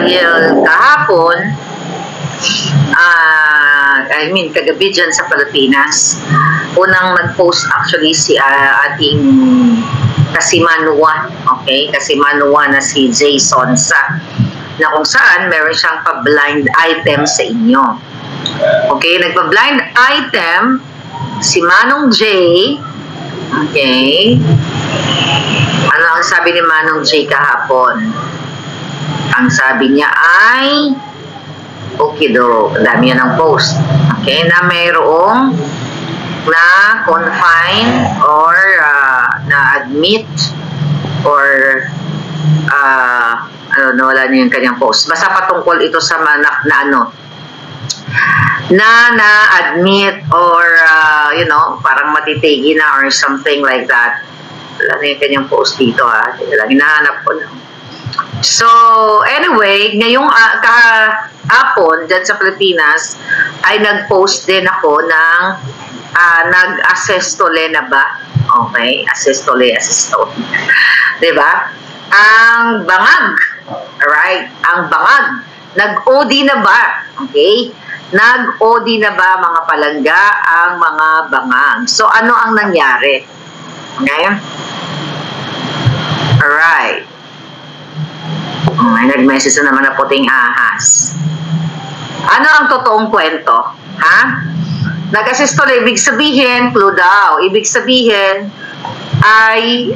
Dahil kahapon, kagabi dyan sa Pilipinas, unang nag-post actually si ating kasimanwa, okay? Kasimanwa na si Jay Sonsa, na kung saan meron siyang pa-blind item sa inyo. Okay, nagpa-blind item si Manong Jay. Okay. Ano ang sabi ni Manong Jay kahapon? Ang sabi niya ay okay do, dami yan ang post. Okay, na mayroong na confine or na-admit or wala niya yung kanyang post. Basta patungkol ito sa manak na na-admit or parang matitigi na or something like that. Wala na yung kanyang post dito hinahanap ko na. So, anyway, ngayong kahapon dyan sa Pilipinas ay nag-post din ako ng nag-assestole na ba? Okay, assestole. Diba? Ang bangag, alright, ang bangag, nag-OD na ba? Okay? Nag-OD na ba mga palangga ang mga bangag? So, ano ang nangyari? Okay? Alright. Nag-message na naman na puting ahas. Ano ang totoong kwento? Ha? Nag-assistole, ibig sabihin, clue daw. Ibig sabihin, ay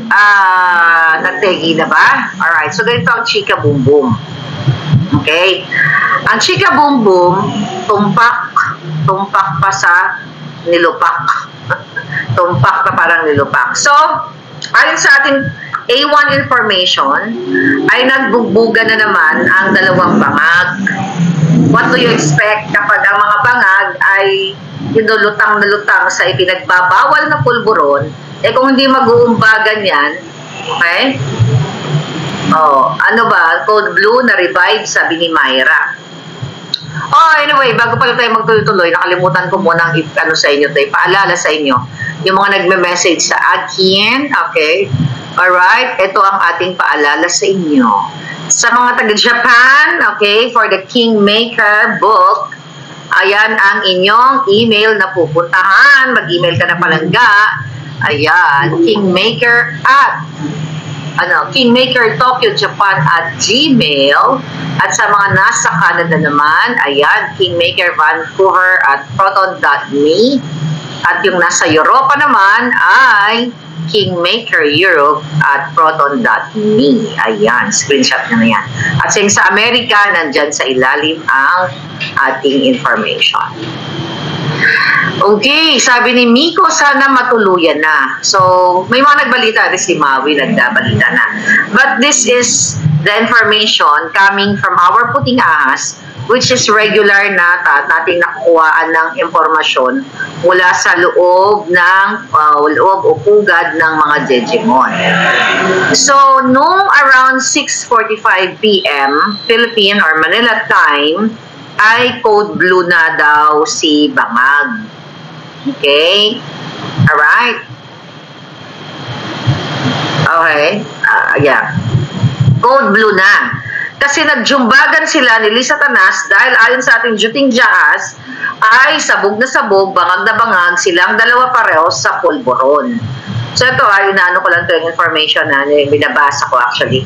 nagtegi na ba? Alright, so ganito ang chika boom boom. Okay? Ang chika boom boom, tumpak pa sa nilupak. Tumpak pa parang nilupak. So, ayon sa ating A1 information, ay nagbugbuga na naman ang dalawang bangag. What do you expect kapag ang mga bangag ay lutang na lutang sa ipinagbabawal na pulburon? Kung hindi mag-uumbagan yan, okay? Ano ba? Code Blue na revive, sabi ni Myra. Anyway, bago pala tayo magtuloy-tuloy, nakalimutan ko muna sa inyo tayo, paalala sa inyo, yung mga nagme-message sa akin, okay? Alright, ito ang ating paalala sa inyo. Sa mga taga-Japan, okay, for the Kingmaker book, ayan ang inyong email na pupuntahan. Mag-email ka na palangga. Ayan, Kingmaker at Kingmaker Tokyo Japan at Gmail. At sa mga nasa Canada naman, ayan, Kingmaker Vancouver at proton.me. At yung nasa Europa naman ay Kingmaker Europe at proton.me. Ayan, screenshot nyo na yan. At sa Amerika, nandyan sa ilalim ang ating information. Okay, sabi ni Miko, sana matuluyan na. So, may mga nagbalita rin si Maui, nagdabalita na. But this is the information coming from our puting ahas, which is regular na nating nakukuhaan ng impormasyon mula sa loob o pugad ng mga Digimon. So, noong around 6:45 p.m. Philippine or Manila time, ay code blue na daw si bangag. Okay? Alright? Okay? Yeah. Code blue na. Kasi nagjumbagan sila ni Lisa Tanas dahil ayon sa ating Juting Jahas ay sabog na sabog, bangag na bangag silang dalawa pareho sa pulburon. So ito inaano ko lang ito yung information na binabasa ko actually.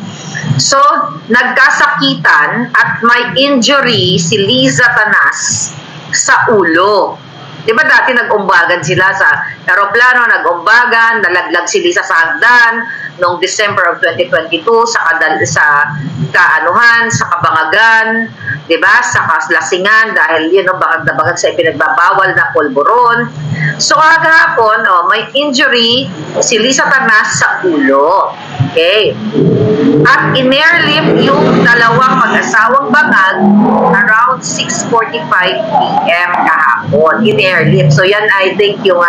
So, nagkasakitan at may injury si Liza Tanas sa ulo. Diba dati nag-umbagan sila sa aeroplano, nag-umbagan, nalaglag si Liza sa hagdan noong December of 2022 sa kabangagan, diba? Sa kaslasingan dahil yun ang bangag na bangag sa ipinagbabawal na pulburon. So kahapon, may injury si Liza Tanas sa ulo. Okay. At in-airlift yung dalawang mag-asawang bangag around 6:45 p.m. kahapon. In-airlift. So yan I think yung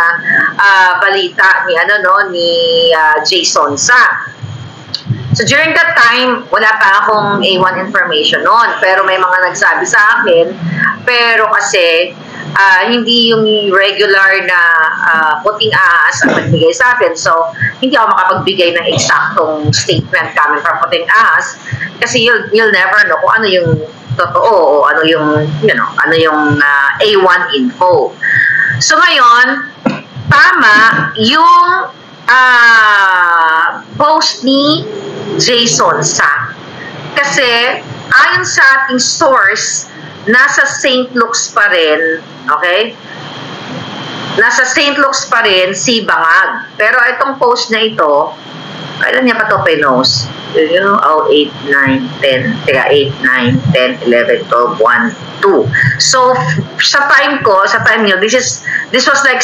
balita ni Jason Sa. So during that time, wala pa akong A1 information noon. Pero may mga nagsabi sa akin. Pero kasi hindi yung regular na puting ahas ang nagbigay sa atin. So, hindi ako makapagbigay ng eksaktong statement coming from puting ahas kasi you'll never know kung ano yung totoo o ano yung, ano yung A1 info. So, ngayon, tama yung post ni Jason Sa. Kasi, ayon sa ating source, nasa St. Luke's pa rin, okay? Nasa St. Luke's pa rin si Bangag. Pero itong post na ito, kailan niya pa ito pinost? 8, 9, 10. Teka, 8, 9, 10, 11, 12, 1, 2. So, sa time nyo, this was like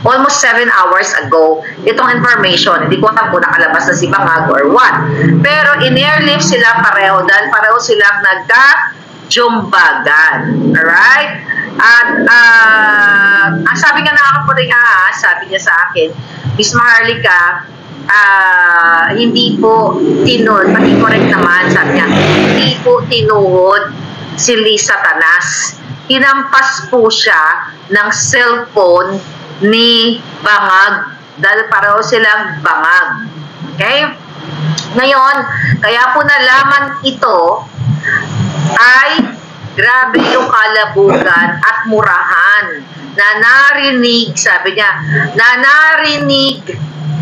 almost 7 hours ago, itong information. Hindi ko alam kung nakalabas na si Bangag or what. Pero in-airlift sila pareho dahil pareho silang nagka-jumbagan. Alright? At ang sabi nga nakakapuling sabi niya sa akin, Miss Maharlika, hindi po tinuod, pati correct naman, sabi niya, hindi po tinuod si Lisa Tanas. Hinampas po siya ng cellphone ni Bangag dahil pareho silang Bangag. Okay? Ngayon, kaya po nalaman ito ay grabe yung kalabugan at murahan na narinig, sabi niya, na narinig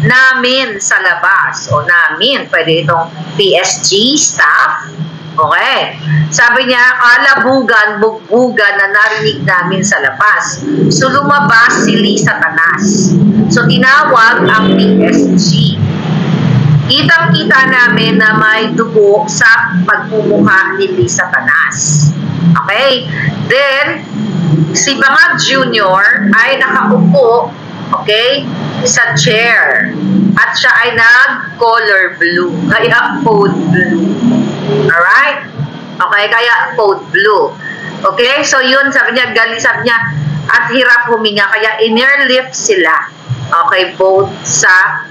namin sa labas o namin, pwede itong PSG staff. Okay. Sabi niya, kalabugan, bugbugan na narinig namin sa labas. So, lumabas si Lisa Tanas. So, tinawag ang PSG. Kitang-kita namin na may dugo sa pagmumukha ni Lisa Tanas. Okay? Then, si Bangag Jr. ay nakaupo, okay, sa chair. At siya ay nag-color blue. Kaya code blue. Alright? Okay, kaya code blue. Okay, so yun, sabi niya, at hirap huminga, kaya in-airlift sila. Okay, both sa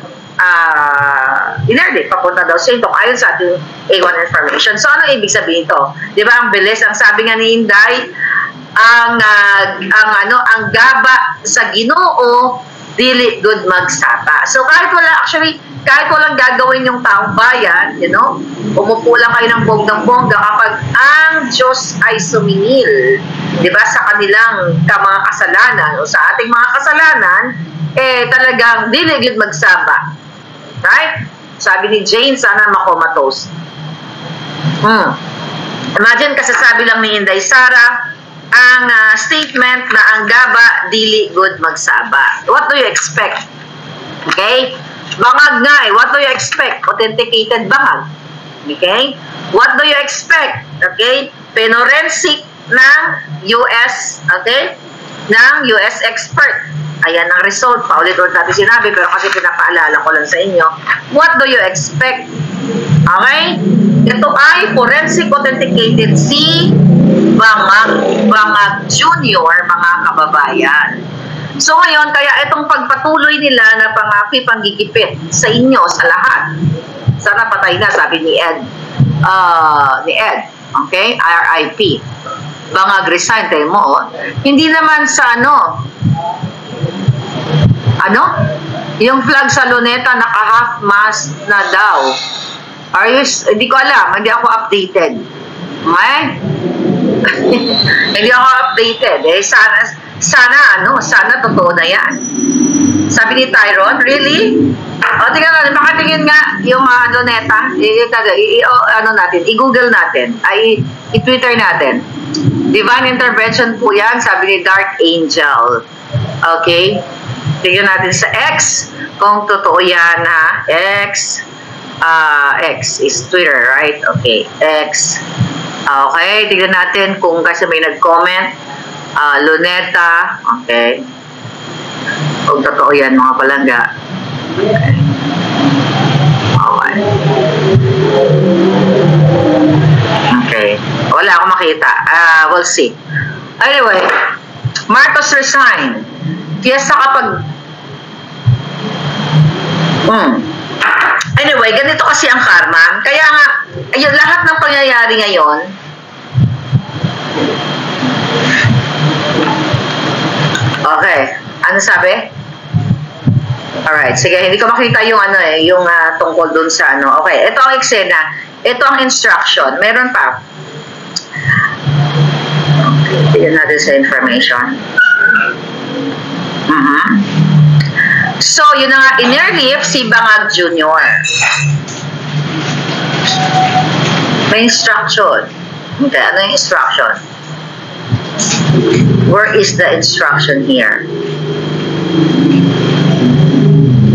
in-airlift, papunta daw sa ito, ayon sa ating A1 information. So, ano ibig sabihin ito? Di ba, ang bilis, ang sabi nga ni Inday, ang gaba sa Ginoo, dili good magsapa. So, kahit walang gagawin yung taong bayan, umupo lang kayo ng bonggang-bongga kapag ang Diyos ay sumingil, di ba, sa kanilang mga kasalanan o sa ating mga kasalanan, talagang dili good magsapa. Right? Sabi ni Jane, sana makomatos. Imagine, kasasabi lang ni Inday Sara, ang statement na ang gaba, dili good magsaba. What do you expect? Okay? Bangag nga what do you expect? Authenticated bangag. Okay? What do you expect? Okay? Penorensic ng US, okay? Ng US expert. Ayan ang result. Paulit-ulit natin sinabi, pero kasi pinapaalala ko lang sa inyo. What do you expect? Okay? Ito ay forensic authenticated si Bangag Junior, mga kababayan. So ngayon, kaya itong pagpatuloy nila na panggigipit sa inyo, sa lahat. Sana patay na, sabi ni Ed. Okay? RIP. Bangag resign, tayo mo. Hindi naman sa yung flag sa Luneta naka-half mast na daw. Hindi ko alam, hindi ako updated. Hindi ako updated. Sana totoo na yan. Sabi ni Tyron, really? Tingnan natin, makatingin nga yung mga Luneta. I-google natin. I-Twitter natin. Divine intervention po yan, sabi ni Dark Angel. Okay? Tingnan natin sa X kung totoo yan, ha? X is Twitter, right? Okay, X. Okay, tingnan natin kung kasi may nag-comment. Luneta, okay. Kung totoo yan, mga palangga. Okay. Okay. Wala akong makita. We'll see. Anyway, Marcos resign. Kiyasa kapag anyway, ganito kasi ang karma. Kaya nga, ayun, lahat ng pangyayari ngayon, Okay. Ano sabi? Alright. Sige, hindi ko makita yung ano yung tungkol dun sa ano. Okay. Ito ang eksena. Ito ang instruction. Meron pa. Okay. Tignan natin sa information. So, yun na nga. In-airlift si Bangag Jr. May instruction. Okay. Ano yung instruction? Where is the instruction here?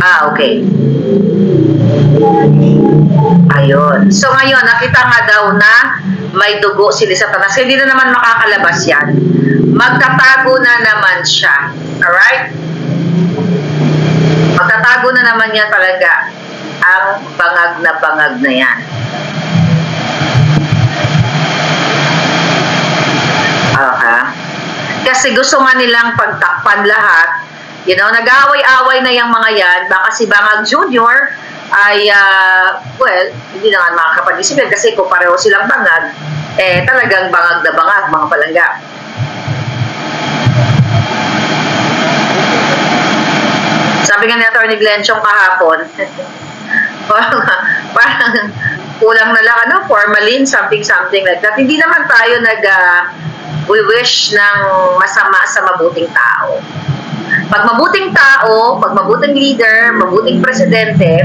Okay. Ayun. So ngayon, nakita nga daw na may dugo si Satanas. Hindi na naman makakalabas yan. Magtatago na naman siya. Alright? Magtatago na naman yan talaga ang bangag na yan. Okay. Kasi gusto nga nilang pagtakpan lahat. You know, nag-aaway-away na yung mga yan. Baka si Bangag Jr. ay, well, hindi naman makakapag-isipin kasi kung pareho silang bangag, talagang bangag na bangag, mga palangga. Sabi nga ni Atty. Glenchong kahapon, parang kulang na lang, formalin, something like that. Hindi naman tayo we wish ng masama sa mabuting tao. Pag mabuting tao, pag mabuting leader, mabuting presidente,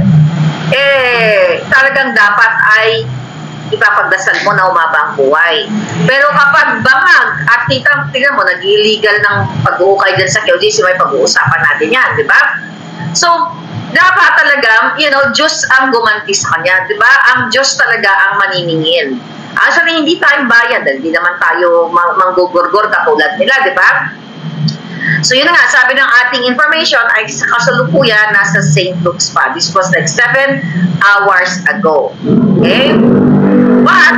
talagang dapat ay ipapagdasal mo na umaba ang buhay. Pero kapag bangag, at tingnan mo, nag-illegal ng pag-uukay dyan sa QGC, may pag-uusapan natin yan, di ba? So, dapat talagang, Diyos ang gumanti sa kanya, di ba? Ang Diyos talaga ang maniningil. Actually, hindi tayo bayad, hindi naman tayo manggugurgur katulad nila, di ba? So yun nga, sabi ng ating information ay sa kasalukuyan nasa St. Luke's pa. This was like 7 hours ago. Okay? But,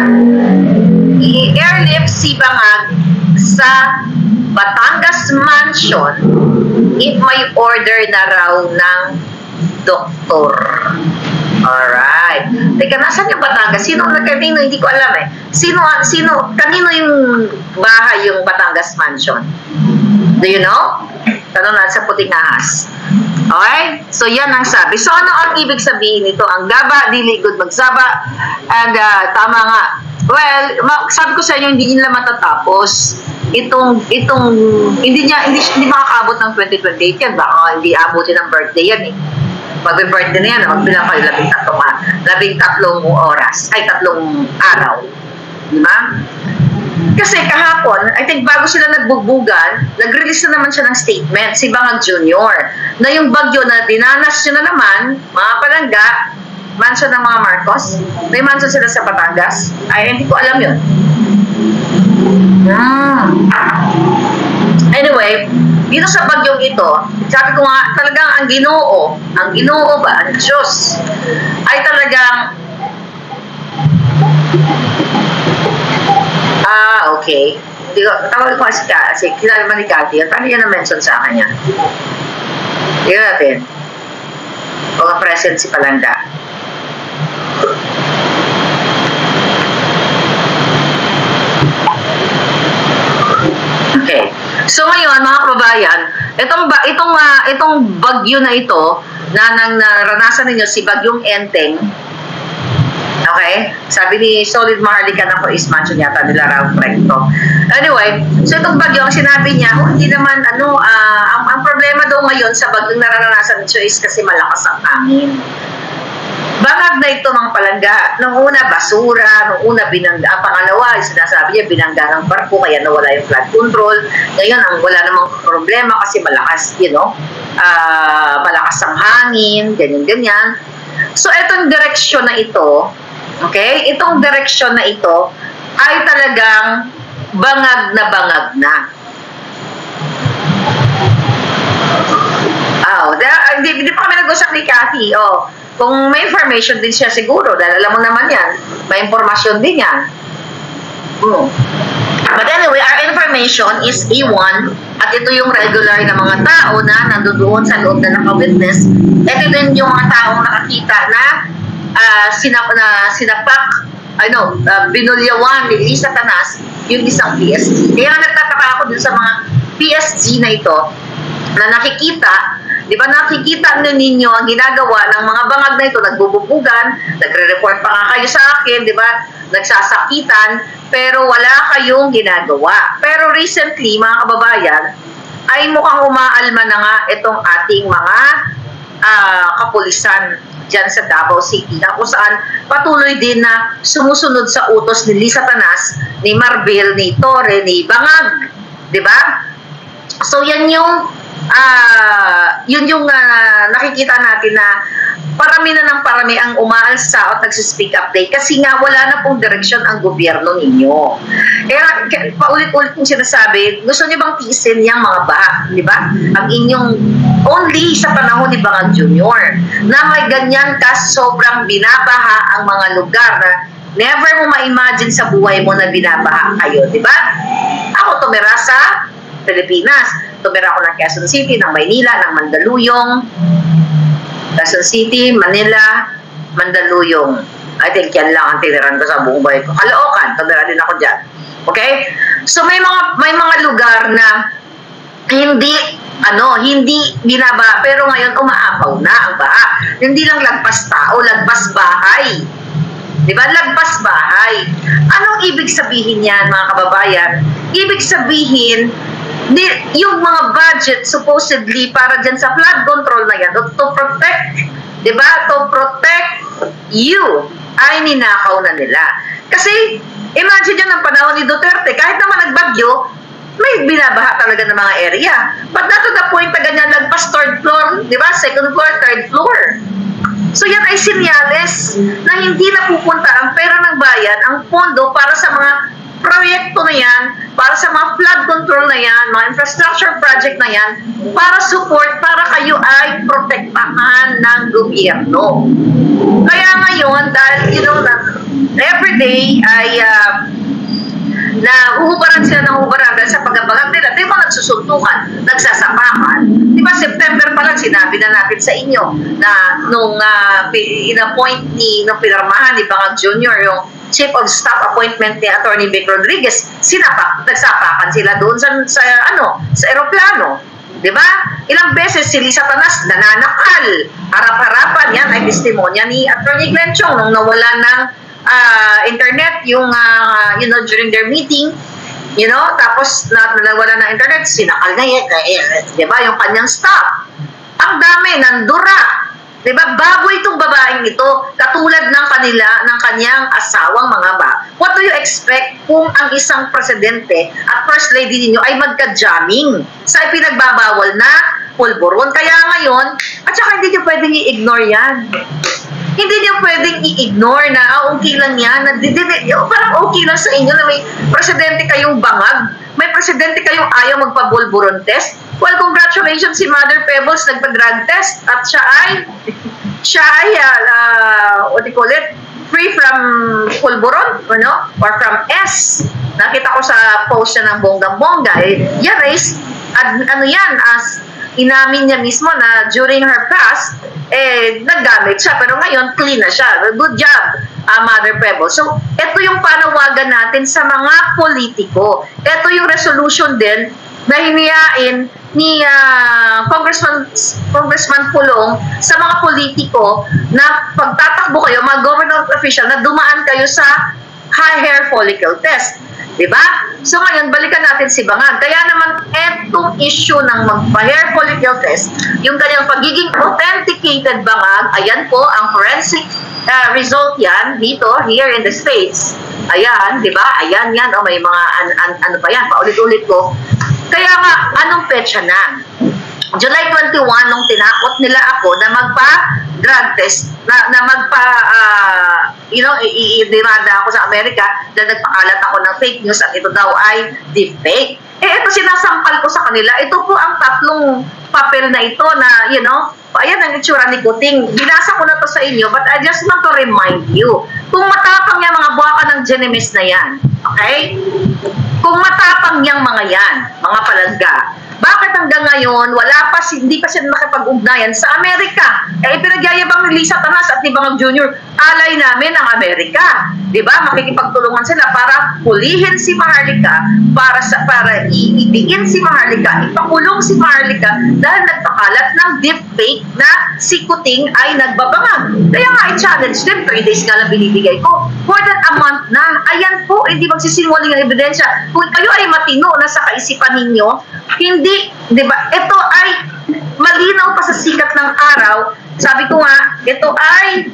i-airlift si Bangag sa Batangas Mansion if may order na raw ng doktor. Alright. Teka, nasan yung Batangas? Kanino? Hindi ko alam eh. Kanino yung bahay yung Batangas Mansion? Do you know? Tanong natin sa puting ahas. Okay? So, yan ang sabi. So, ano ang ibig sabihin nito? Ang gaba, dili good magsaba. And, tama nga. Well, sabi ko sa inyo, hindi nila matatapos. Hindi makakaabot ng 2028 yan. Baka hindi abutin ng birthday yan eh. Pag birthday na yan, magbilang kayo 13 oras. Ay, 3 araw. Diba? Kasi kahapon, I think bago sila nagbugbugan, nag-release na naman siya ng statement, si Bangag Jr. na yung bagyo na dinanas nyo na naman, mga palangga, mansion ng mga Marcos, may mansion sila sa Batangas. Ay, hindi ko alam yun. Anyway, dito sa bagyong ito, sabi ko nga, talagang ang Ginoo ba, ang Diyos, ay talagang okay. Tawag ko kasi kilala man ni Cathy. Paano yan na-mention sa kanya? Tingnan natin. Mga present si Palangga. Okay. So ngayon, mga kababayan, itong bagyo na ito na naranasan ninyo si Bagyong Enteng. Okay? Sabi ni Solid Maharlika na ko is mansion yata nila Ralph Recto. Anyway, so itong bagyo, ang sinabi niya, hindi naman, ang problema daw ngayon sa bagyong naranasan nito is kasi malakas ang hangin. Bangag na ito mga palangga. Nung una, basura. Nung una, pangalawa, sinasabi niya, binangga ng barko, kaya nawala yung flood control. Ngayon, wala namang problema kasi malakas, malakas ang hangin, ganyan-ganyan. So, itong direksyon na ito, okay? Itong direksyon na ito ay talagang bangag na. Hindi pa kami nag-usap ni Cathy. Kung may information din siya siguro, dahil alam mo naman yan, may informasyon din yan. But anyway, our information is A1 at ito yung regular na mga tao na nandoon sa loob na naka-witness. Ito din yung mga taong nakakita na sinapak, binulyawan ni Satanas yung isang PSG. Kaya nagtataka ako dun sa mga PSG na ito na nakikita, di ba nakikita ninyo ang ginagawa ng mga bangag na ito, nagbububugan, nagre-report pa nga kayo sa akin, di ba, nagsasakitan, pero wala kayong ginagawa. Pero recently, mga kababayan, ay mukhang umaalma na nga itong ating mga kapulisan dyan sa Davao City, na kung saan patuloy din na sumusunod sa utos ni Lisa Tanas, ni Marbil, ni Torre, ni Bangag, di ba? So yan yung nakikita natin na parami na ng parami ang umaalsa at nagsispeak up day kasi nga wala na pong direksyon ang gobyerno ninyo. Kaya paulit-ulit kong sinasabi, gusto niyo bang tiisin yung mga baha, di ba? Ang inyong only sa panahon ni Bangag Jr. na may ganyan ka sobrang binabaha ang mga lugar na never mo ma-imagine sa buhay mo na binabaha kayo, di ba? Ako tumira sa Pilipinas. Tumira ako ng Quezon City, ng Maynila, ng Mandaluyong, Quezon City, Manila, Mandaluyong. I think yan lang ang tiniran ko sa buong buhay ko. Caloocan, tumira din ako dyan. Okay? So may mga lugar na hindi binaba, pero ngayon umaapaw na ang baha. Hindi lang lagpas tao, lagpas bahay. Diba? Lagpas bahay. Anong ibig sabihin yan, mga kababayan? Ibig sabihin, yung mga budget supposedly para dyan sa flood control na yan, to protect, diba? To protect you, ay ninakaw na nila. Kasi, imagine nyo ng panahon ni Duterte, kahit naman nagbagyo, may binabaha talaga ng mga area. But not to the point na ganyan lagpas third floor, diba? Second floor, third floor. So yan ay sinyales na hindi napupunta ang pera ng bayan, ang pondo para sa mga proyekto na yan, para sa mga flood control na yan, mga infrastructure project na yan, para support, para kayo ay protektahan ng gobyerno. Kaya ngayon, dahil everyday ay huhubaran sila ng huhubaran dahil sa pagabagag nila, di ba nagsusuntukan, nagsasapakan. Di ba September pa lang sinabi na natin sa inyo na nung in-appoint nung pinarmahan ni Bangag Jr. yung Chief of Staff appointment ni Attorney Vic Rodriguez, nagsapakan sila doon sa eroplano. Diba? Ilang beses si Lisa Tanas nananakal. Harap-harapan yan ay testimonya ni Attorney Glenn Chong nung nawala ng internet during their meeting, tapos nawala ng internet, sinakal na yan, diba? Yung kanyang staff. Ang dami, nandura. Diba? Bago itong babaeng ito, katulad ng kanyang asawang mga What do you expect kung ang isang presidente at first lady ninyo ay magka-jamming sa ipinagbabawal na pulburon? Kaya ngayon, at saka hindi nyo pwedeng i-ignore yan. Hindi nyo pwedeng i-ignore na okay lang yan. Parang okay lang sa inyo na may presidente kayong bangag, may presidente kayong ayaw magpa-bulburon test. Well, congratulations si Mother Pebbles, nagpa-drug test at siya ay what do you call it? Free from pulburon, or from S. Nakita ko sa post niya ng bonggang-bongga. Yan is, as inamin niya mismo na during her past, naggamit siya. Pero ngayon, clean na siya. Good job, Mother Pebbles. So, ito yung panawagan natin sa mga politiko. Ito yung resolution din na hiniyain ni Congressman Pulong sa mga politiko na pagtatakbo kayo, mga government official, na dumaan kayo sa hair follicle test. Diba? So ngayon, balikan natin si Bangag. Kaya naman, etong issue ng magpa-hair follicle test, yung kanyang pagiging authenticated Bangag, ayan po, ang forensic result yan, dito, here in the States. Ayan, diba? Ayan yan, may mga, ano pa yan, paulit-ulit ko. Kaya nga, anong petsa na? July 21, nung tinakot nila ako na magpa-drug test, na i-demanda ako sa Amerika dahil nagpakalat ako ng fake news at ito daw ay deepfake. Ito sinasampal ko sa kanila. Ito po ang tatlong papel na ito na, ayan ang itsura ni Kuting. Binasa ko na to sa inyo, but I just want to remind you Kung matapang yung mga buwaka ng Genemis na yan, okay? Kung matapang yung mga yan, mga palangga, bakit hanggang ngayon, hindi pa sila nakipag-ugnayan sa Amerika? Pinagyayabang ni Lisa Tanas at ni Bangag Jr., alay namin ang Amerika. Diba? Makikipagtulungan sila para hulihin si Maharlika, para iidiin si Maharlika, ipakulong si Maharlika dahil nagpakalat ng deepfake na si Kuting ay nagbabangag. Kaya nga, i-challenge them, 3 days nga lang binibigay ko. More than a month na, ayan po, hindi magsisinungaling ang ebidensya. Kung kayo ay matino na sa kaisipan ninyo, hindi, di ba, ito ay malinaw pa sa sikat ng araw. Sabi ko nga, ito ay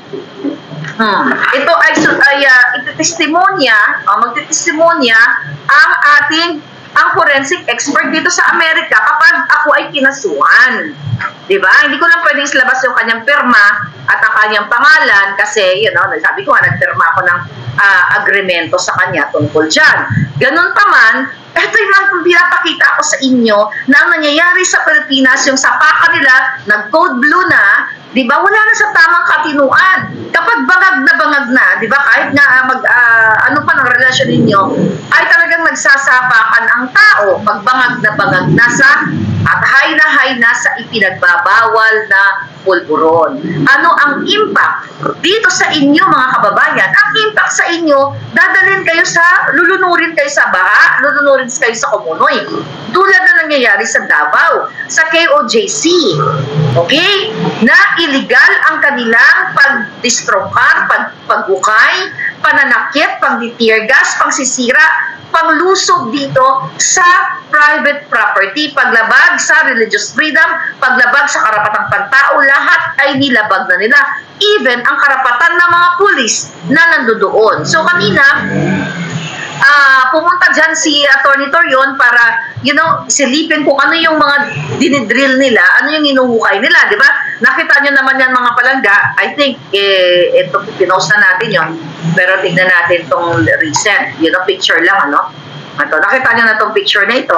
magtitestimonya ang forensic expert dito sa Amerika kapag ako ay kinasuhan. Diba? Hindi ko lang pwedeng ilabas yung kanyang pirma at ang kanyang pangalan kasi, sabi ko nga, nagpirma ako ng agreemento sa kanya tungkol dyan. Ganun pa man, ito yung pinapakita ko sa inyo na ang nangyayari sa Pilipinas, yung sapaka nila, nag-code blue na, di ba, wala na sa tamang katinuan. Kapag bangag na, di ba, kahit nga ano pa ng relasyon ninyo, ay talagang nagsasapakan ang tao. Pag bangag na sa at high na sa ipinagbabawal na pulburon. Ano ang impact dito sa inyo, mga kababayan? Ang impact sa inyo, lulunurin kayo sa baha, lulunurin kayo sa Kumunoy. Tulad na nangyayari sa Davao, sa KOJC. Okay? Na illegal ang kanilang pagdistrokar, paghukay, pananakit, pang-tear gas, pangsisira, panglusog dito sa private property, paglabag sa religious freedom, paglabag sa karapatang pantao, lahat ay nilabag na nila. Even ang karapatan ng mga pulis na nandoon. So kanina, pumunta dyan si Atty. Torion para, silipin kung ano yung mga dinidrill nila, ano yung inuhukay nila, di ba? Nakita nyo naman yan, mga palangga. I think, ito, pinost na natin yon. Pero tignan natin itong recent, picture lang, Ito, nakita nyo na itong picture na ito.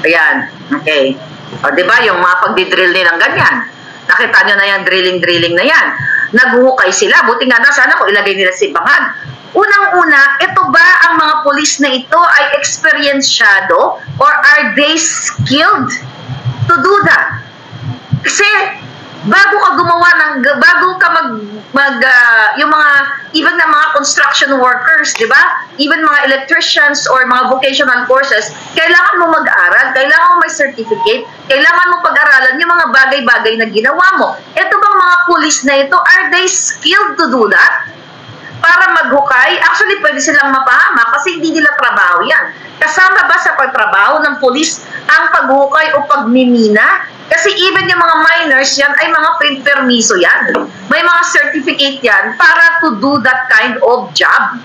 Ayan, okay. O, di ba, yung mga pagdidrill nilang ganyan. Nakita nyo na yan, drilling na yan. Naghuhukay sila. Buti nga na, sana kung ilagay nila si Bangag. Unang-una, ito ba ang mga pulis na ito ay experienciado or are they skilled to do that? Kasi bago ka yung mga even na mga construction workers, di ba? Even mga electricians or mga vocational courses, kailangan mo mag-aral, kailangan mo may certificate, kailangan mo pag-aralan yung mga bagay-bagay na ginawa mo. Ito bang mga pulis na ito, are they skilled to do that? Para maghukay, actually pwede silang mapahama kasi hindi nila trabaho yan. Kasama ba sa pagtrabaho ng pulis ang paghukay o pagmimina? Kasi even yung mga minors yan ay mga permiso yan. May mga certificate yan para to do that kind of job.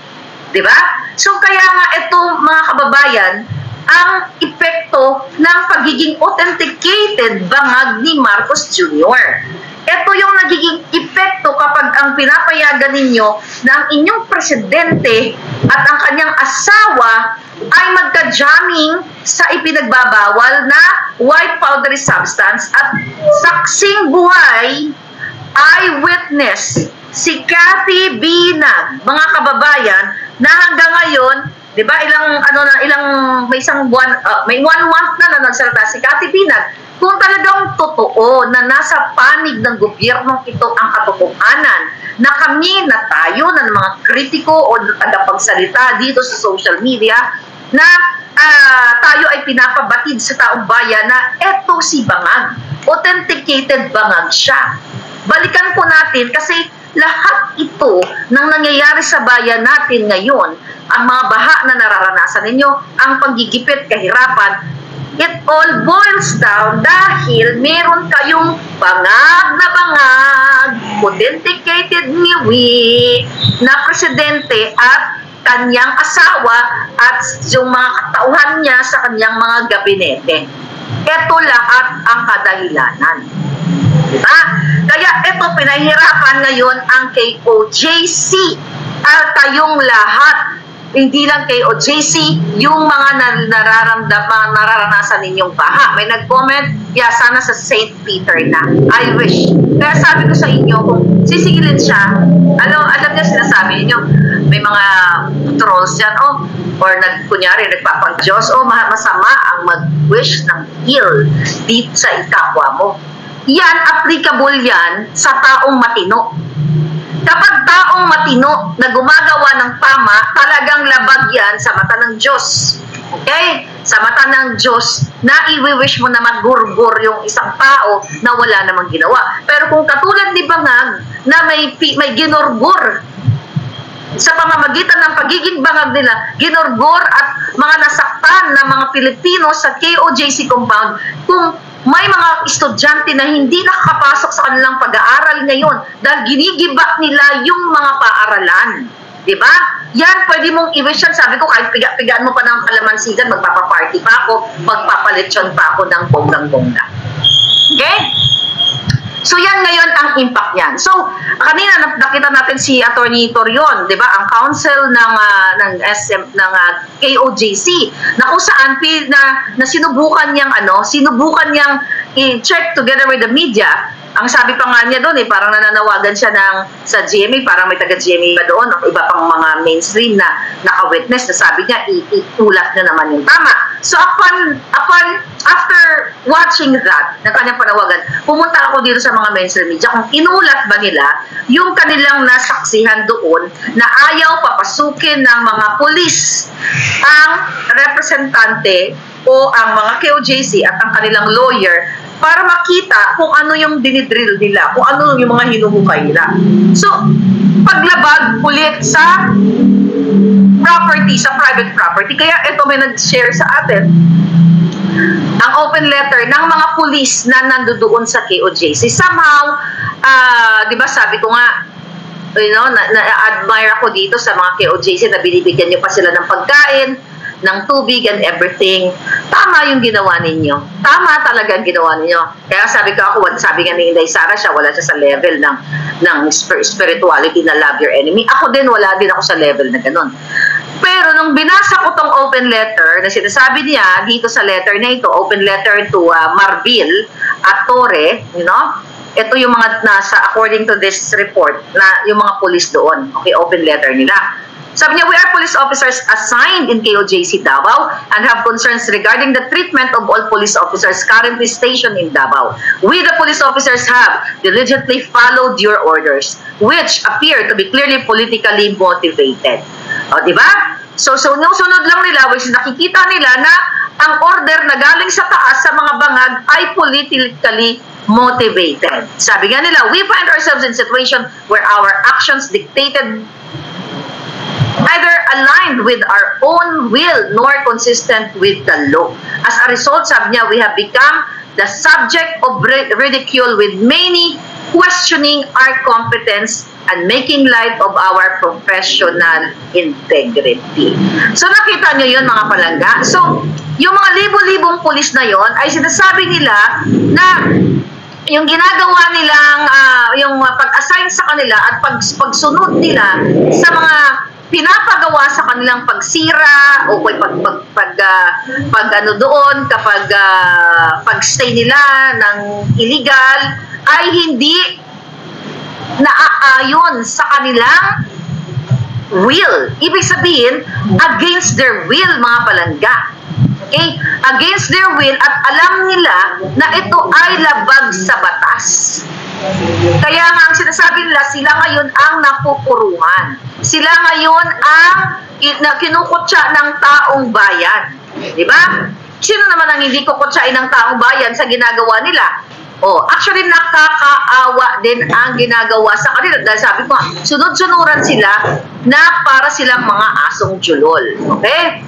Diba? So kaya nga ito, mga kababayan, ang epekto ng pagiging authenticated bangag ni Marcos Jr. Ito yung nagiging epekto kapag ang pinapayagan ninyo na ang inyong presidente at ang kanyang asawa ay magka-jamming sa ipinagbabawal na white powdery substance at saksing buhay eyewitness si Cathy Binag, mga kababayan, na hanggang ngayon, 'di ba, may isang buwan, may 1 month na nagsalita si Cathy Binag. Kung talagang totoo na nasa panig ng gobyernong ito ang katotohanan, na kami, na tayo, na mga kritiko o tagapagsalita dito sa social media, na tayo ay pinapabatid sa taong bayan na eto si Bangag, authenticated Bangag siya. Balikan po natin kasi lahat ito nang nangyayari sa bayan natin ngayon, ang mga baha na nararanasan ninyo, ang panggigipit, kahirapan, it all boils down dahil meron kayong bangag na bangag, authenticated niwi na presidente at kanyang asawa at yung mga katauhan niya sa kanyang mga gabinete. Ito lahat ang kadahilanan. Diba? Kaya ito, pinahirapan ngayon ang KOJC at kayong lahat hindi lang kay OJC, yung mga nararanasan ninyong baha. May nag-comment, sana sa St. Peter na. I wish. Kaya sabi ko sa inyo, kung sisigilin siya, alam niya sinasabi ninyo, may mga trolls dyan, or kunyari, nagpapag-Diyos, masama ang mag-wish ng heal dito sa ikapwa mo. Yan, applicable yan sa taong matino. Kapag taong matino na gumagawa ng tama, talagang labag yan sa mata ng Diyos. Okay? Sa mata ng Diyos, na i-wish mo na magurgur yung isang tao na wala namang ginawa. Pero kung katulad ni Bangag, na may ginurgur sa pamamagitan ng pagiging bangag nila, ginurgur at mga nasaktan na mga Pilipino sa KOJC compound, kung may mga estudyante na hindi nakakapasok sa kanilang pag-aaral ngayon dahil ginigiba nila yung mga paaralan. Diba? Yan, pwede mong i-wish yan. Sabi ko, kahit pigaan mo pa ng kalamansigan, magpapaparty pa ako, magpapalitsyon pa ako ng bonggang-bongga. Okay? So yan ngayon ang impact niyan. So kanina nakita natin si Attorney Torion, 'di ba? Ang counsel ng KOJC na kung saan na sinubukan niyang i-check together with the media. Ang sabi pa nga niya doon parang nananawagan siya sa GMA, parang may taga-GMA pa doon, o iba pang mga mainstream na naka-witness na sabi niya, itulat na naman yung tama. So after watching that, na kanyang panawagan, pumunta ako dito sa mga mainstream media kung inulat ba nila yung kanilang nasaksihan doon na ayaw papasukin ng mga pulis ang representante o ang mga KOJC at ang kanilang lawyer para makita kung ano yung dinidrill nila, kung ano yung mga hinuhukay nila. So, paglabag ulit sa property, sa private property. Kaya ito may nag-share sa atin ang open letter ng mga pulis na nandoon sa KOJC. Somehow, di ba sabi ko nga, na-admire ako dito sa mga KOJC na binibigyan nyo pa sila ng pagkain, ng tubig and everything. Tama yung ginawa ninyo. Tama talaga ang ginawa ninyo. Kaya sabi nga ni Inday Sara, wala siya sa level ng spirituality na love your enemy. Ako din, wala din ako sa level na ganun. Pero nung binasa ko tong open letter na sinasabi niya dito sa letter na ito, open letter to Marbil at Torre, ito yung mga nasa, according to this report, na yung mga police doon. Okay, open letter nila. Sabi niya, we are police officers assigned in KOJC Davao and have concerns regarding the treatment of all police officers currently stationed in Davao. We, the police officers, have diligently followed your orders, which appear to be clearly politically motivated. O, di ba? So yung sunod lang nila, which nakikita nila na ang order na galing sa taas sa mga bangag ay politically motivated. Sabi nga nila, we find ourselves in a situation where our actions dictated neither aligned with our own will nor consistent with the law. As a result, sabi niya, we have become the subject of ridicule with many questioning our competence and making light of our professional integrity. So nakita niyo yun mga palangga. So yung mga libo-libong pulis na yon ay sinasabi nila na yung ginagawa nilang yung pag-assign sa kanila at pagsunod nila sa mga pinapagawa sa kanilang pagsira o kapag pag-stay nila ng illegal ay hindi naaayon sa kanilang will. Ibig sabihin, against their will, mga palangga. Okay? Against their will at alam nila na ito ay labag sa batas. Kaya nga ang sinasabi nila, sila ngayon ang napupuruhan. Sila ngayon ang kinukutsa ng taong bayan. Diba? Sino naman ang hindi kukutsain ng taong bayan sa ginagawa nila? Actually nakakaawa din ang ginagawa sa kanila. Dahil sabi ko, sunod-sunuran sila na para silang mga asong julol. Okay?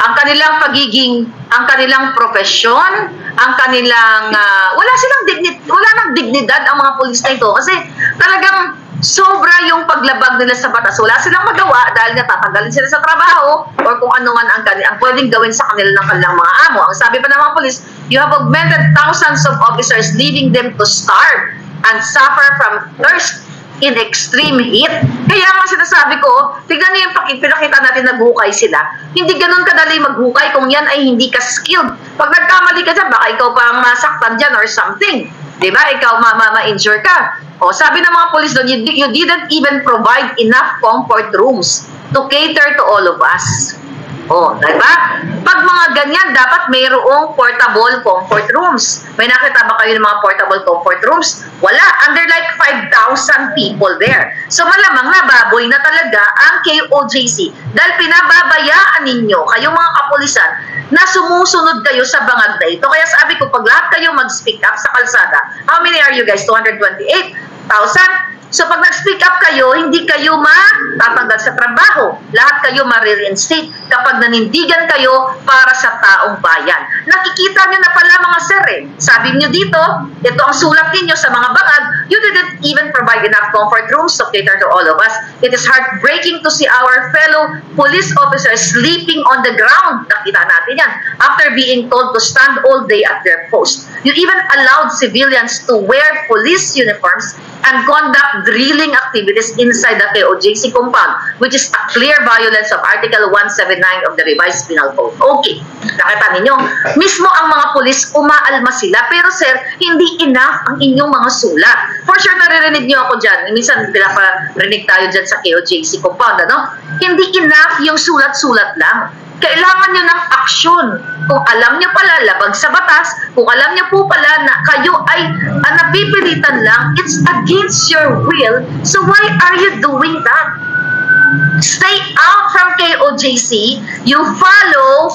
Ang kanilang profesyon, ang kanilang, wala nang dignidad ang mga pulis na ito. Kasi talagang sobra yung paglabag nila sa batas. Wala silang magawa dahil natatanggalin sila sa trabaho or kung ano man ang pwedeng gawin sa kanila ng kanilang mga amo. Ang sabi pa ng mga pulis, you have augmented thousands of officers, leaving them to starve and suffer from thirst in extreme heat. Kaya nga sinasabi ko, tignan niyo yung pinakita natin naghukay sila. Hindi ganun kadali maghukay kung yan ay hindi ka skilled. Pag nagkamali ka dyan, baka ikaw pa ang masaktan dyan or something. Diba? Ikaw ma-injure ka. O, sabi ng mga police doon, you didn't even provide enough comfort rooms to cater to all of us. O, diba? Pag mga ganyan, dapat mayroong portable comfort rooms. May nakita ba kayo ng mga portable comfort rooms? Wala. Under like 5,000 people there. So malamang nababoy na talaga ang KOJC dahil pinababayaan ninyo, kayong mga kapulisan, na sumusunod kayo sa bangag na ito. Kaya sabi ko, pag lahat kayo mag-speak up sa kalsada, how many are you guys? 228,000? So pag nag-speak up kayo, hindi kayo matatanggal sa trabaho. Lahat kayo ma-reinstate kapag nanindigan kayo para sa taong bayan. Nakikita nyo na pala mga sir eh. Sabi nyo dito, ito ang sulat ninyo sa mga bangag, you didn't even provide enough comfort rooms to cater to all of us. It is heartbreaking to see our fellow police officers sleeping on the ground. Nakita natin yan. After being told to stand all day at their post. You even allowed civilians to wear police uniforms and conduct drilling activities inside the KOJC compound, which is a clear violation of Article 179 of the Revised Penal Code. Okay, nakita ninyo, mismo ang mga pulis, umaalma sila, pero sir, hindi enough ang inyong mga sulat. For sure, naririnig nyo ako dyan. Minsan, pinaparinig tayo dyan sa KOJC compound, ano? Hindi enough yung sulat-sulat lang. Kailangan nyo ng aksyon. Kung alam nyo pala labag sa batas, kung alam nyo po pala na kayo ay napipilitan lang, it's against your will. So why are you doing that? Stay out from KOJC. You follow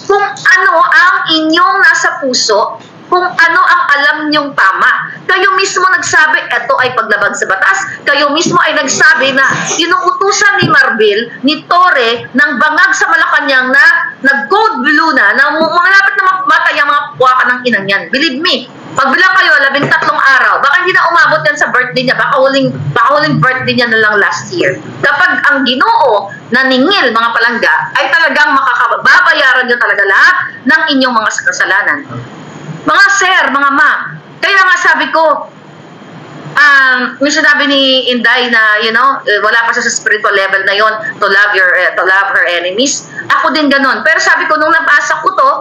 kung ano ang inyong nasa puso, kung ano ang alam nyong tama. Kayo mismo nagsabi, ito ay paglabag sa batas. Kayo mismo ay nagsabi na inuutusan ni Marbil, ni Torre, ng bangag sa Malacanang na nag-code blue na malapit na matay ang mga puwakan ng inang yan. Believe me, pagbilang kayo, 13 araw, baka hindi na umabot yan sa birthday niya, baka huling birthday niya na lang last year. Kapag ang Ginoo na ningil, mga palangga, ay talagang babayaran nyo talaga lahat ng inyong mga kasalanan. Mga sir, mga ma'am, kaya nga sabi ko, yung sinabi ni Inday na, you know, wala pa siya sa spiritual level na yon to love her enemies. Ako din ganun. Pero sabi ko, nung nabasa ko to,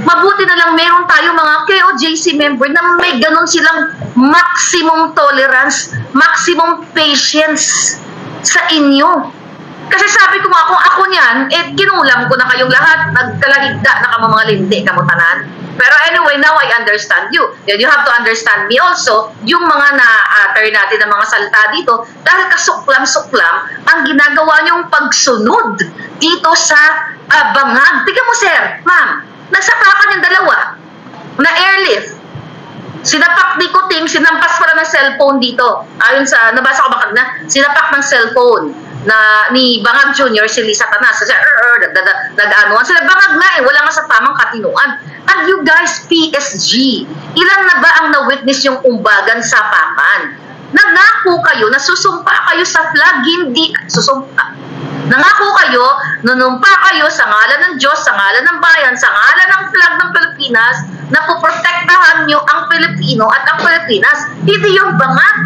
mabuti na lang meron tayo mga KOJC member na may ganun silang maximum tolerance, maximum patience sa inyo. Kasi sabi ko nga, kung ako niyan, kinulam ko na kayong lahat, nagkalagigda na kamo mga lindi, kamutanan. Pero anyway, now I understand you. You have to understand me also, yung mga na-utter natin ng mga salita dito, dahil kasuklam-suklam ang ginagawa niyong pagsunod dito sa bangag. Tingnan mo sir, ma'am, nagsapakan yung dalawa na airlift. Sinapak ni Kuting, sinampas pala ng cellphone dito. Ayon sa, nabasa ko ba na, sinapak ng cellphone na ni Bangag Jr. si Lisa Tanas. Nag-anuan sila. Bangag na wala nga sa tamang katinuan. And you guys, PSG, ilan na ba ang na-witness yung umbagan sa papan? Nangako kayo, nasusumpa kayo sa flag, hindi susumpa. Nangako kayo, nanumpa kayo sa ngalan ng Diyos, sa ngalan ng bayan, sa ngalan ng flag ng Pilipinas, na poprotektahan nyo ang Pilipino at ang Pilipinas. Hindi yung bangag.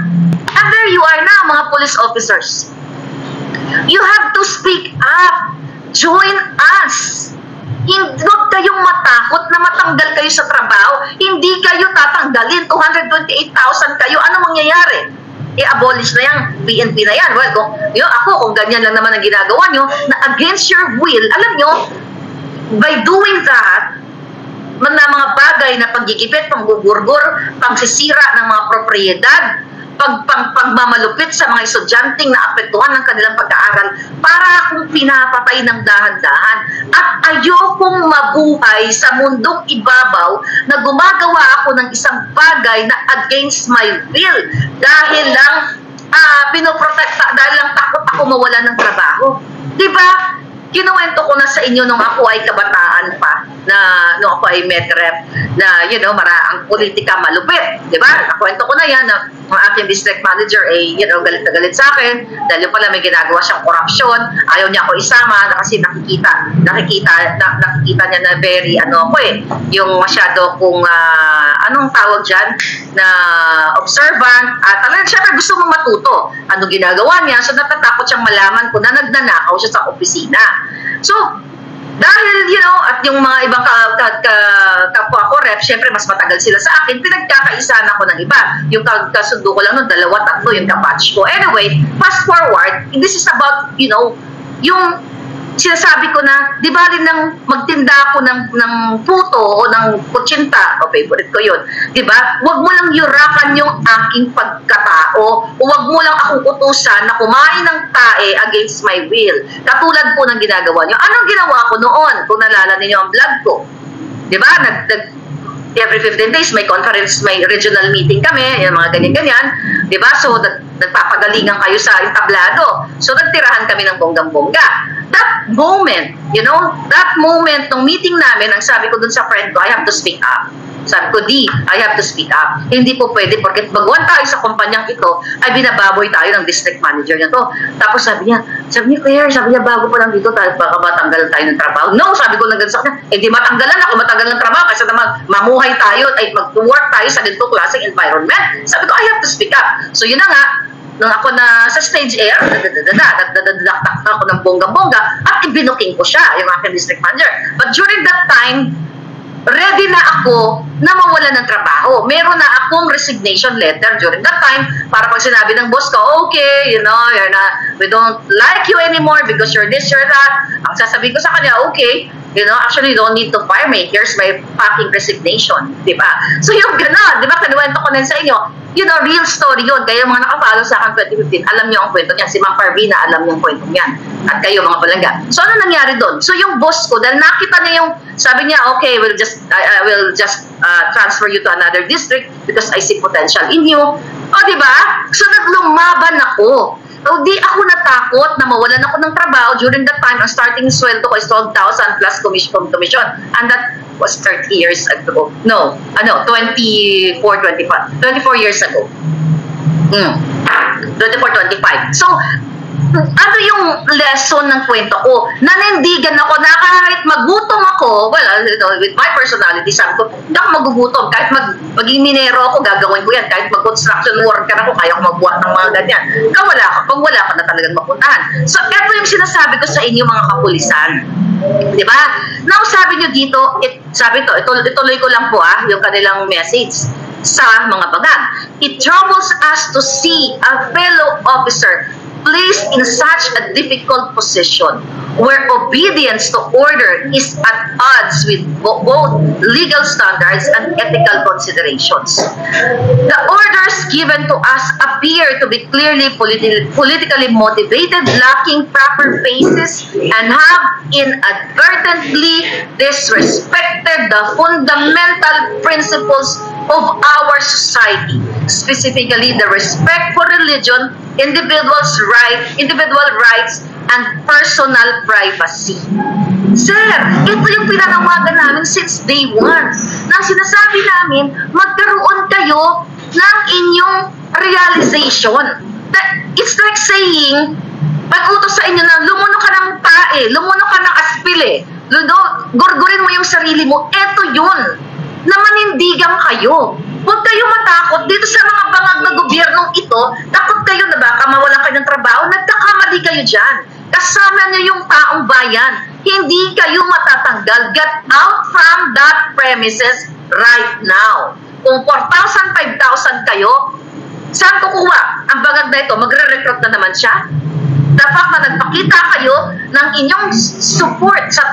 And there you are na, mga police officers. You have to speak up. Join us. Huwag kayong matakot na matanggal kayo sa trabaho. Hindi kayo tatanggalin. 228,000 kayo. Ano mangyayari? I-abolish na yung PNP na yan. Well, kung ganyan lang naman ang ginagawa nyo, na against your will, alam nyo, by doing that, na mga bagay na paggigipit, panggugurgur, pagsisira ng mga propriedad, pagmamalupit sa mga estudyanteng na apektuhan ng kanilang pag-aaral, para akong pinapatay ng dahan-dahan. At ayokong mabuhay sa mundong ibabaw na gumagawa ako ng isang bagay na against my will dahil lang pinoprotekta, dahil lang takot ako mawala ng trabaho. Diba? Kinuwento ko na sa inyo nung ako ay kabataan pa, na nung ako ay medrep na, you know, ang politika malupit. Di ba? Nakwento ko na yan na ang aking district manager ay, you know, galit na galit sa akin dahil yung pala may ginagawa siyang korupsyon. Ayaw niya ako isama kasi nakikita niya na very, yung masyado kung, anong tawag dyan, na observant. At talagang syempre gusto mong matuto. Ano ginagawa niya? So natatakot siyang malaman kung na nagnanakaw siya sa opisina. So, dahil, you know, at yung mga ibang kapwa ko rep, syempre mas matagal sila sa akin, pinagkakaisaan ako ng iba. Yung kasundo ko lang nun, 2, 3 yung kapatch ko. Anyway, fast forward, this is about, you know, yung sinasabi ko na, di ba rin nang magtinda ako ng puto o ng kutsinta, o favorite ko yun, di ba? Huwag mo lang yurakan yung aking pagkatao, o huwag mo lang akong utusan na kumain ng tae against my will. Katulad po ng ginagawa nyo. Anong ginawa ko noon? Kung nalala ninyo ang vlog ko. Di ba? Every 15 days, may conference, may regional meeting kami, yung mga ganyan-ganyan. Di ba? So, nagpapagalingan kayo sa entablado. So, nagtirahan kami ng bonggang-bongga. That moment, you know, that moment nung meeting namin, ang sabi ko dun sa friend ko, I have to speak up. Sabi ko, I have to speak up. Hindi po pwede, porque baguhan tayo sa kumpanyang ito, ay binababoy tayo ng district manager niya to. Tapos sabi niya, Claire, bago pa lang dito, baka matanggalan tayo ng trabaho. No, sabi ko lang sa kanya, di matanggalan ako, matanggalan ng trabaho, kasi naman mamuhay tayo, ay mag-work tayo sa ganito klaseng environment. Sabi ko, I have to speak up. So yun na nga, nung ako na sa stage air, nagdadadaktak ako ng bongga-bongga at ibinuking ko siya, yung aking district manager. But during that time, ready na ako na mawala ng trabaho. Meron na akong resignation letter during that time para pag sinabi ng boss ko, okay, you know, we don't like you anymore because you're this, you're that. Ang sasabihin ko sa kanya, okay, you know, actually you don't need to fire me. Here's my fucking resignation. Diba? So yung gano'n, diba, kinuwento ko na sa inyo, you know, real story yun. Kayo mga nakapalo sa akin 2015, alam niyo ang kwento niyan. Si Ma'am Parvina, alam niyo ang kwento niyan. At kayo mga palangga. So ano nangyari doon? So yung boss ko, dahil nakita niya yung, sabi niya, okay, I will just transfer you to another district because I see potential in you. O diba? So naglumaban ako. So di ako natakot na mawalan ako ng trabaho. During that time, ang starting sweldo ko is 12,000 plus commission. And that was 30 years ago. No, 24 years ago. 24, 25. So, ano yung lesson ng kwento ko? Nanindigan ako na kahit magutom ako, well, with my personality, sabi ko, hindi ako magugutom. Kahit maging minero ako, gagawin ko yan. Kahit mag-construction worker ako, kaya ko magbuhat ng mga ganyan. Pag wala ka na talagang mapuntahan. So, ito yung sinasabi ko sa inyo mga kapulisan. Diba? Now, sabi nyo dito, ituloy ko lang po yung kanilang message sa mga bangag. It troubles us to see a fellow officer placed in such a difficult position where obedience to order is at odds with both legal standards and ethical considerations. The orders given to us appear to be clearly politically motivated, lacking proper basis, and have inadvertently disrespected the fundamental principles of our society, specifically the respect for religion, individual rights, and personal privacy. Sir, ito yung pinanawagan namin since day 1 na sinasabi namin, magkaroon kayo ng inyong realization. It's like saying, pag-utos sa inyo na lumuno ka ng tae, lumuno ka ng aspile, gurgurin mo yung sarili mo, eto yun, na manindigan kayo. Huwag kayo matakot dito sa mga bangag na gobyernong ito. Takot kayo na baka mawalan kayo ng trabaho. Nagkakamali kayo dyan. Kasama niyo yung taong bayan. Hindi kayo matatanggal. Get out from that premises right now. Kung 4,000, 5,000 kayo, saan kukuha? Ang bangag na ito, magre-recruit na naman siya. The fact na nagpakita kayo ng inyong support sa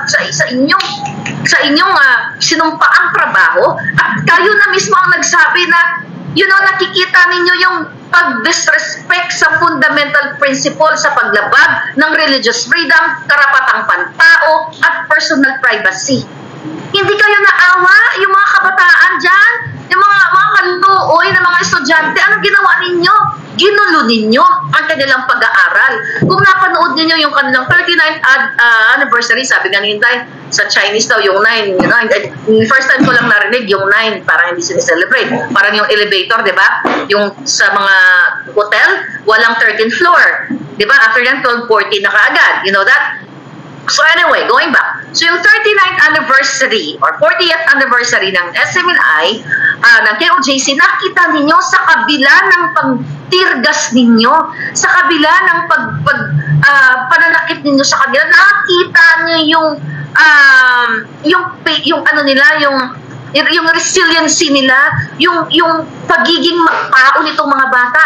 inyong sinumpaang trabaho at kayo na mismo ang nagsabi na nakikita ninyo yung pag-disrespect sa fundamental principle sa paglabag ng religious freedom, karapatang pantao at personal privacy. Hindi kayo naawa yung mga kabataan dyan, yung mga kaluoy na mga estudyante, ano ginawa ninyo? Ginulo ninyo ang kanilang pag-aaral. Kung napanood ninyo yung kanilang 39th anniversary, sabi nga ni Inday, sa Chinese daw, yung 9, first time ko lang narinig yung 9, parang hindi sineselebrate. Parang yung elevator, di ba? Yung sa mga hotel, walang 13th floor. Di ba? After that, 12:40 na kaagad. You know that? So anyway, going back. So yung 39th anniversary or 40th anniversary ng SMNI, ng KOJC, nakita ninyo sa kabila ng pagtirgas ninyo, sa kabila ng pananakit ninyo sa kanila, nakita niyo yung ano nila, yung resiliency nila, yung pagiging makao nitong mga bata.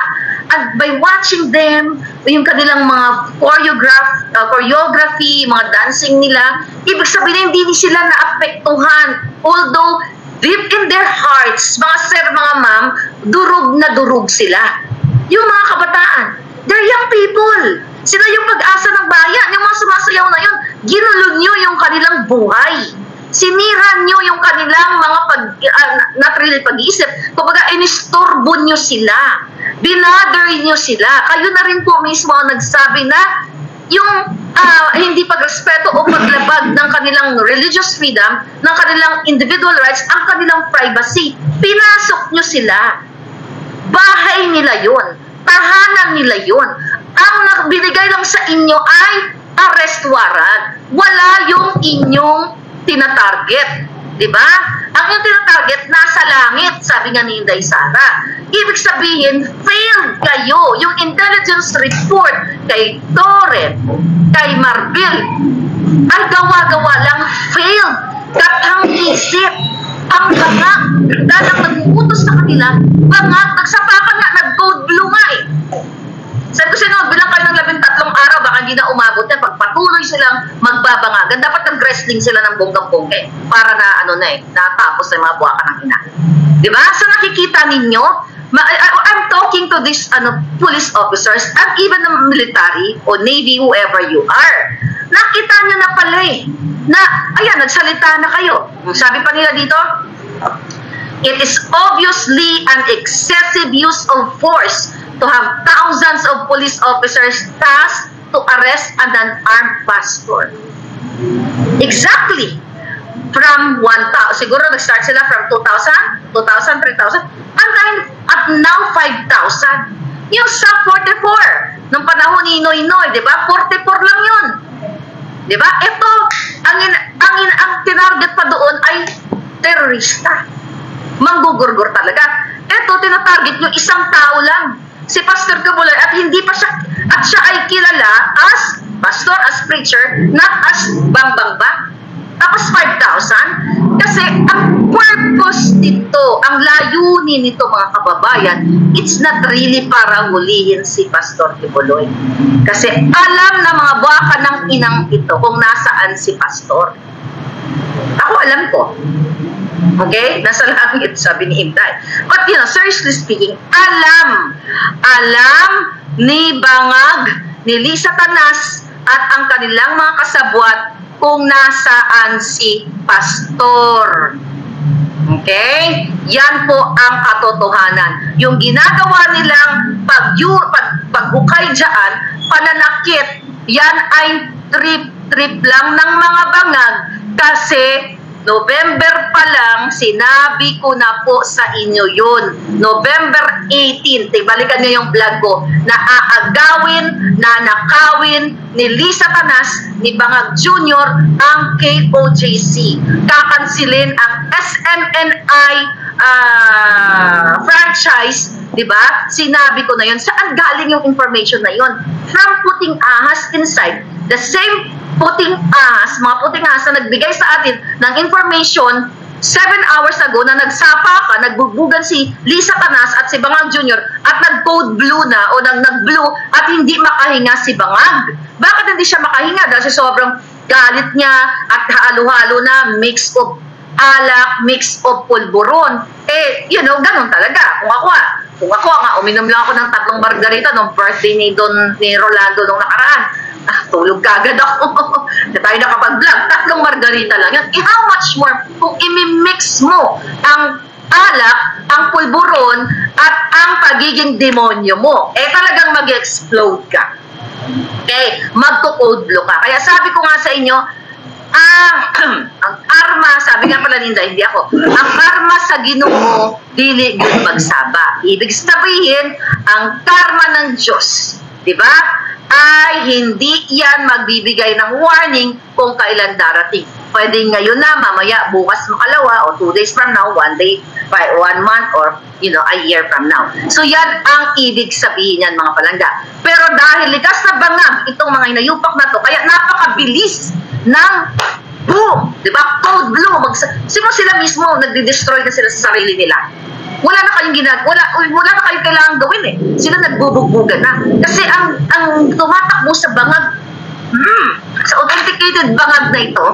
And by watching them, yung kanilang mga choreography, mga dancing nila, ibig sabihin hindi sila naapektuhan. Although, deep in their hearts, mga sir, mga ma'am, durog na durog sila. Yung mga kabataan, they're young people. Sila yung pag-asa ng bayan. Yung mga sumasayaw na yun, ginulo nyo yung kanilang buhay. Siniran nyo yung kanilang mga not really pag-iisip. Kumbaga, inistorbo nyo sila. Binother nyo sila. Kayo na rin po mismo ang nagsabi na yung hindi pagrespeto o paglabag ng kanilang religious freedom, ng kanilang individual rights, ang kanilang privacy. Pinasok nyo sila. Bahay nila yun. Tahanan nila yun. Ang binigay lang sa inyo ay arrest warrant. Wala yung inyong tinatarget. Diba? Ang yung tinatarget, nasa langit, sabi nga ni Inday Sara. Ibig sabihin, failed kayo. Yung intelligence report kay Torren, kay Marbil, ay gawa-gawa lang, failed. Katang isip. Ang bangag, dahil ang nag-uutos sa kanila, bangag, nagsapakan nga, nag-code blue nga eh. Sabi ko sino, bilang kayo ng 13 araw, baka hindi na umabot yan. Pagpatuloy silang magbabangagan, dapat nag-wrestling sila ng bonggang-bongge para na, natapos na yung mga buwakan ng ina. Diba? So nakikita ninyo, I'm talking to these police officers and even the military or navy, whoever you are. Nakita nyo na pala na, ayan, nagsalita na kayo. Sabi pa nila dito, it is obviously an excessive use of force to have thousands of police officers tasked to arrest an unarmed pastor. Exactly. From 1,000, siguro nag-start sila from 2,000, 3,000, and then at now 5,000. Yung sa 44, nung panahon ni Noy, di ba? 44 lang yun. Di ba? Ito, ang tinarget pa doon ay terorista. Manggugurgur talaga. Ito, tinatarget nyo isang tao lang. Si Pastor Kibuloy, at hindi pa siya, at siya ay kilala as pastor, as preacher, not as bang-bang-bang. Tapos 5,000. Kasi ang purpose nito, ang layunin nito mga kababayan, it's not really para hulihin si Pastor Kibuloy. Kasi alam na mga baka ng inang ito kung nasaan si Pastor. Ako alam ko. Okay? Nasa langit, sabi ni Inday. But seriously speaking, alam ni Bangag, ni Lisa Tanas, at ang kanilang mga kasabwat kung nasaan si Pastor. Okay? Yan po ang katotohanan. Yung ginagawa nilang paghukay dyan, pananakit, yan ay trip lang ng mga bangag kasi November pa lang, sinabi ko na po sa inyo yun. November 18, balikan nyo yung vlog ko, na aagawin, nanakawin ni Lisa Tanas, ni Bangag Jr. ang KOJC. Kakansilin ang SMNI franchise, di ba? Sinabi ko na yun. Saan galing yung information na yun? From putting ahas inside the same puting ahas, mga puting ahas na nagbigay sa atin ng information 7 hours ago na nagsapa ka, nagbugbugan si Lisa Tanas at si Bangag Jr. at nag-code blue na o nag-blue at hindi makahinga si Bangag. Bakit hindi siya makahinga? Dahil sobrang galit niya at halo-halo na mix of alak, mix of pulburon. Ganun talaga. Kung ako nga, uminom lang ako ng 3 margarita nung birthday ni Rolando nung nakaraan. Tulog kagad ako. Na tayo nakapag-vlog. 3 margarita lang yan. How much more kung imimix mo ang alak, ang pulburon, at ang pagiging demonyo mo? Talagang mag-explode ka. Okay? Magko-code blue ka. Kaya sabi ko nga sa inyo, ang karma, sabi nga pala Ninda, hindi ako, ang karma sa Ginoo, dili yun magsaba. Ibig sabihin, ang karma ng Diyos, di ba, ay hindi yan magbibigay ng warning kung kailan darating. Pwede ngayon na, mamaya, bukas makalawa, o 2 days from now, 1 day, 1 month, or a year from now. So yan ang ibig sabihin yan, mga palangga. Pero dahil likas na bangag itong mga inayupak na to, kaya napakabilis ng boom, di ba? Code blue, sila mismo nagde-destroy na sila sa sarili nila. Wala na kayong wala na kayong kailangan gawin eh. Sila nagbubugbugan na. Kasi ang tumatakbo sa bangag, sa authenticated bangag na ito,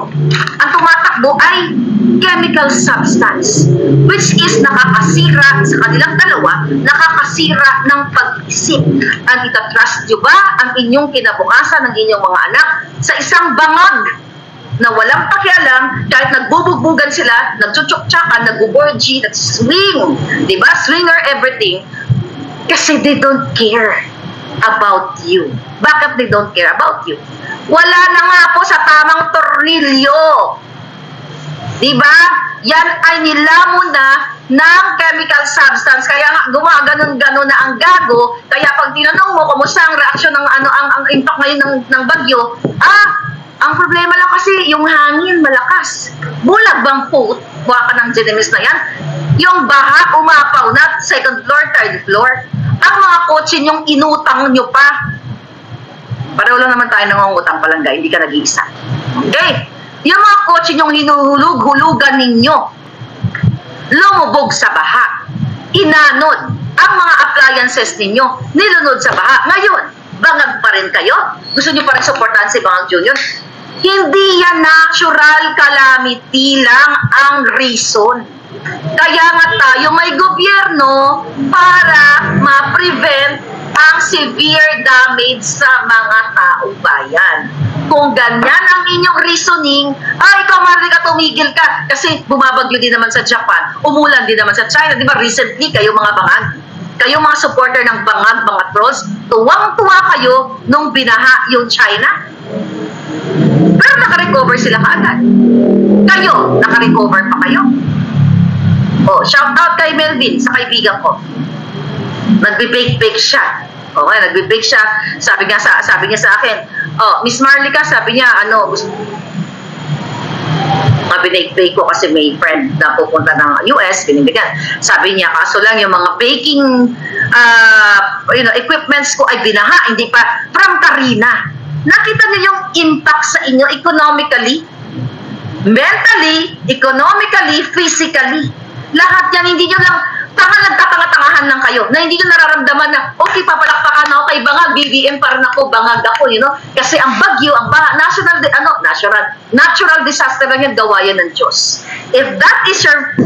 ang tumatakbo ay chemical substance, which is nakakasira sa kanilang dalawa, nakakasira ng pag-isip. Ang itatrust nyo ba ang inyong kinabukasan ng inyong mga anak sa isang bangag na walang pakialam, kahit nagbubugbugan sila, nagchuchok-tsakan, nagbuborgy, nag-swing, diba? Swinger everything, kasi they don't care about you. Bakit they don't care about you? Wala na nga po sa tamang tornilyo. Diba? Yan ay nilamon na ng chemical substance. Kaya nga, gumaganon-ganon na ang gago. Kaya pag tinanong mo, kumusta ang reaksyon ng ang impact ngayon ng bagyo, ang problema lang kasi yung hangin malakas. Bulag bang po, buha ka ng Genemis na yan? Yung baha, umapaw na, second floor, third floor. Ang mga kotse nyong inutang nyo pa. Pareho lang naman tayo nangungutang palangga, hindi ka nag-iisa. Okay? Yung mga kotse nyong hinuhulug-hulugan ninyo, lumubog sa baha. Inanod ang mga appliances ninyo, nilunod sa baha. Ngayon, bangag pa rin kayo? Gusto nyo pa rin supportahan si Bangag Junior? Hindi yan natural calamity lang ang reason. Kaya nga tayo may gobyerno para ma-prevent ang severe damage sa mga taong bayan. Kung ganyan ang inyong reasoning, ikaw Marika, tumigil ka kasi bumabagyo din naman sa Japan, umulan din naman sa China, di ba recently kayo mga bangag, kayo mga supporter ng bangag, mga trolls, tuwang-tuwa kayo nung binaha yung China. Pero nakarecover sila kaagad. Kayo, nakarecover pa kayo. Shout out kay Melvin, sa kaibigan ko. Nagbe-bake siya. Okay, nagbe-bake siya. Sabi niya sa akin, Miss Marlica, sabi niya, binake ko kasi may friend na pupunta ng US, binibigyan. Sabi niya, kaso lang yung mga baking equipments ko ay binaha, hindi pa, from Karina. Nakita niyo yung impact sa inyo economically, mentally, economically, physically. Lahat yan, hindi nyo lang, nagtatanga-tangahan lang kayo, na hindi nyo nararamdaman na, okay, papalakpakan ako kay Bangag, BBM pa rin ako, Bangag ako, kasi ang bagyo, ang baha, natural disaster lang yan, gawa yan ng Diyos. If that is your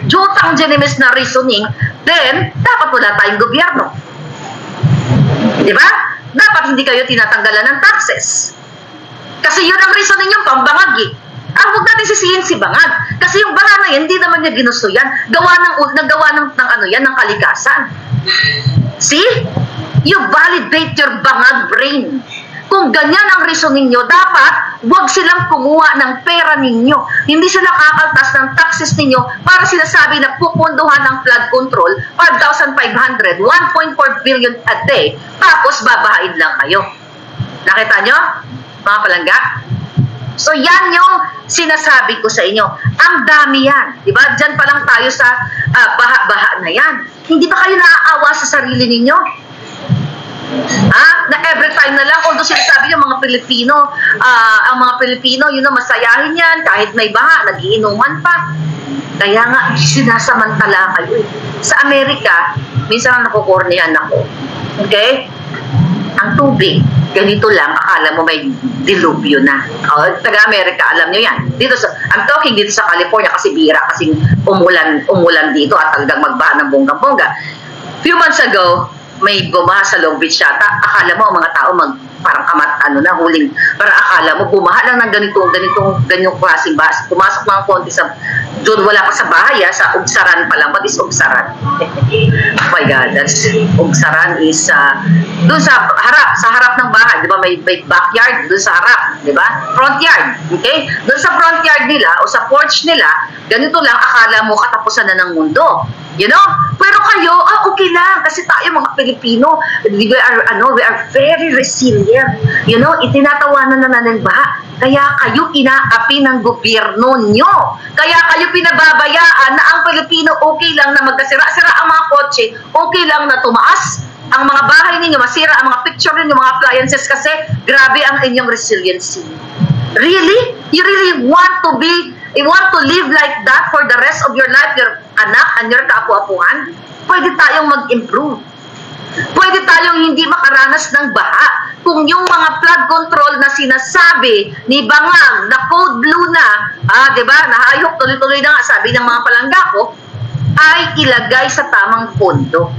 jutang Genemis na reasoning, then, dapat wala tayong gobyerno. Diba? Dapat hindi kayo tinatanggalan ng taxes. Kasi yun ang reason ninyong pambangag eh. Huwag natin sisihin si Bangag. Kasi yung bangag na yan, hindi naman niya ginusto yan. Nagawa ng kalikasan. See? You validate your Bangag brain. Kung ganyan ang reason ninyo, dapat huwag silang kumuha ng pera ninyo. Hindi sila kakaltas ng taxes ninyo para sinasabi na pupunduhan ng flood control, 5,500, 1.4 billion a day, tapos babahain lang kayo. Nakita nyo, mga palangga? So yan yung sinasabi ko sa inyo. Ang dami yan. Diba? Diyan pa lang tayo sa baha-baha na yan. Hindi ba kayo naaawa sa sarili ninyo? Na every time na lang, although sinasabi yung mga Pilipino, masayahin yan, kahit may baha, nagiinuman pa. Kaya nga, sinasamantala kayo. Sa Amerika, minsan nakukornihan ako. Okay? Ang tubig, ganito lang, akala mo may dilubyo na. Taga-Amerika, alam nyo yan. I'm talking dito sa California kasi bira, kasi umulan dito at talagang magbaha ng bonggang-bongga. Few months ago, may bumaha sa Long Beach yata. Akala mo, mga tao parang ano na, huling, para akala mo, bumaha lang ng ganyong klaseng bus. Pumasok lang konti sa, doon wala pa sa bahay, sa Ugsaran pa lang. What is Ugsaran? Oh my God, that's, Ugsaran is, doon sa harap ng bahay, di ba, may backyard, doon sa harap, di ba? Front yard, okay? Doon sa front yard nila, o sa porch nila, ganito lang, akala mo katapusan na ng mundo. You know? Pero kayo, okay lang. Kasi tayo mga Pilipino, we are very resilient. You know, itinatawanan na ng baha. Kaya kayo inaapi ng gobyerno nyo. Kaya kayo pinababayaan na ang Pilipino okay lang na magkasira-sira ang mga kotse, okay lang na tumaas ang mga bahay ninyo, masira ang mga picture ninyo, mga appliances kasi grabe ang inyong resiliency. Really? You really want to live like that for the rest of your life, your anak and your kaapu-apuhan? Pwede tayong mag-improve. Pwede tayong hindi makaranas ng baha. Kung yung mga flood control na sinasabi ni Bangag na code blue na, diba, nahayok tuloy-tuloy na nga, sabi ng mga palangga ko, ay ilagay sa tamang pondo.